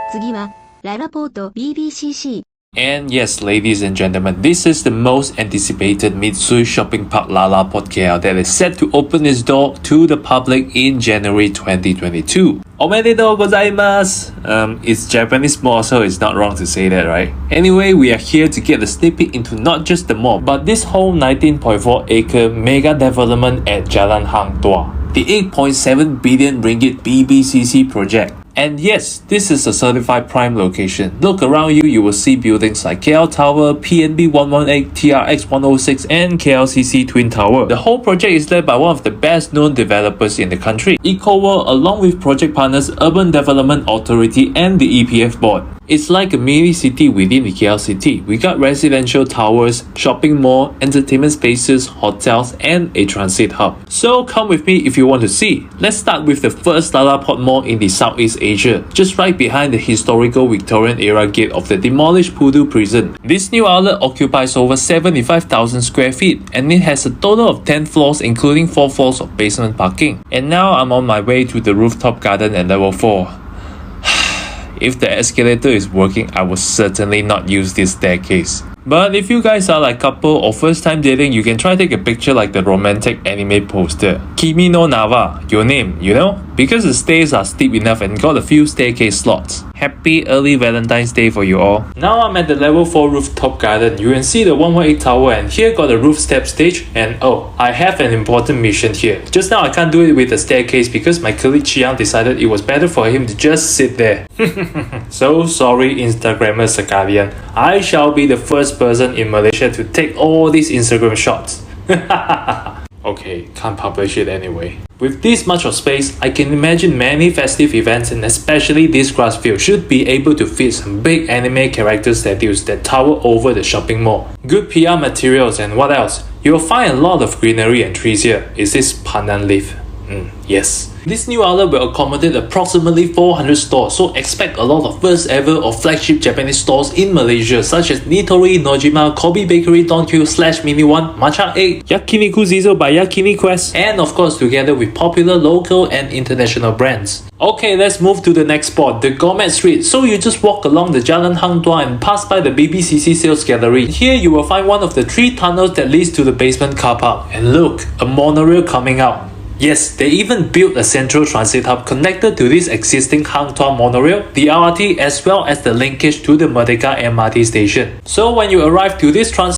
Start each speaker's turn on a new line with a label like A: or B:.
A: 次は、ララポート BBCC。
B: And yes, ladies and gentlemen, this is the most anticipated Mitsui shopping park LaLaport KL that is set to open its door to the public in January 2022. Omedetou gozaimasu! It's Japanese mall, so it's not wrong to say that, right? Anyway, we are here to get a sneak peek into not just the mall, but this whole 19.4-acre mega development at Jalan Hang Tuah, the 8.7 billion ringgit BBCC project. And yes, this is a certified prime location. Look around you, you will see buildings like KL Tower, PNB 118, TRX 106, and KLCC Twin Tower. The whole project is led by one of the best known developers in the country, EcoWorld, along with project partners Urban Development Authority and the EPF board. It's like a mini city within the KL city. We got residential towers, shopping mall, entertainment spaces, hotels, and a transit hub. So come with me if you want to see. Let's start with the first LaLaport mall in the Southeast Asia, just right behind the historical Victorian era gate of the demolished Pudu prison. This new outlet occupies over 75,000 square feet and it has a total of 10 floors including 4 floors of basement parking. And now I'm on my way to the rooftop garden at level 4. If the escalator is working, I will certainly not use this staircase. But if you guys are like couple or first time dating, you can try take a picture like the romantic anime poster. Kimi no Nawa, your name, you know? Because the stairs are steep enough and got a few staircase slots. Happy early Valentine's Day for you all. Now I'm at the level 4 rooftop garden. You can see the 118 tower and here got a roof step stage. And oh, I have an important mission here. Just now I can't do it with the staircase because my colleague Chiang decided it was better for him to just sit there. So sorry Instagrammer sekalian. I shall be the first person in Malaysia to take all these Instagram shots. Okay, can't publish it anyway. With this much of space, I can imagine many festive events and especially this grass field should be able to fit some big anime character statues that tower over the shopping mall. Good PR materials and what else? You'll find a lot of greenery and trees here. Is this pandan leaf? Yes. This new outlet will accommodate approximately 400 stores, so expect a lot of first ever or flagship Japanese stores in Malaysia such as Nitori, Nojima, Kobe Bakery, Donkey / Mini One, Matcha 8, Yakiniku Zizo by Yakini Quest, and of course together with popular local and international brands. Okay, let's move to the next spot, the Gourmet Street. So you just walk along the Jalan Hang Tuah and pass by the BBCC sales gallery. Here you will find one of the 3 tunnels that leads to the basement car park. And look, a monorail coming out. Yes, they even built a central transit hub connected to this existing Hang Tuah monorail, the LRT, as well as the linkage to the Merdeka MRT station. So when you arrive to this transit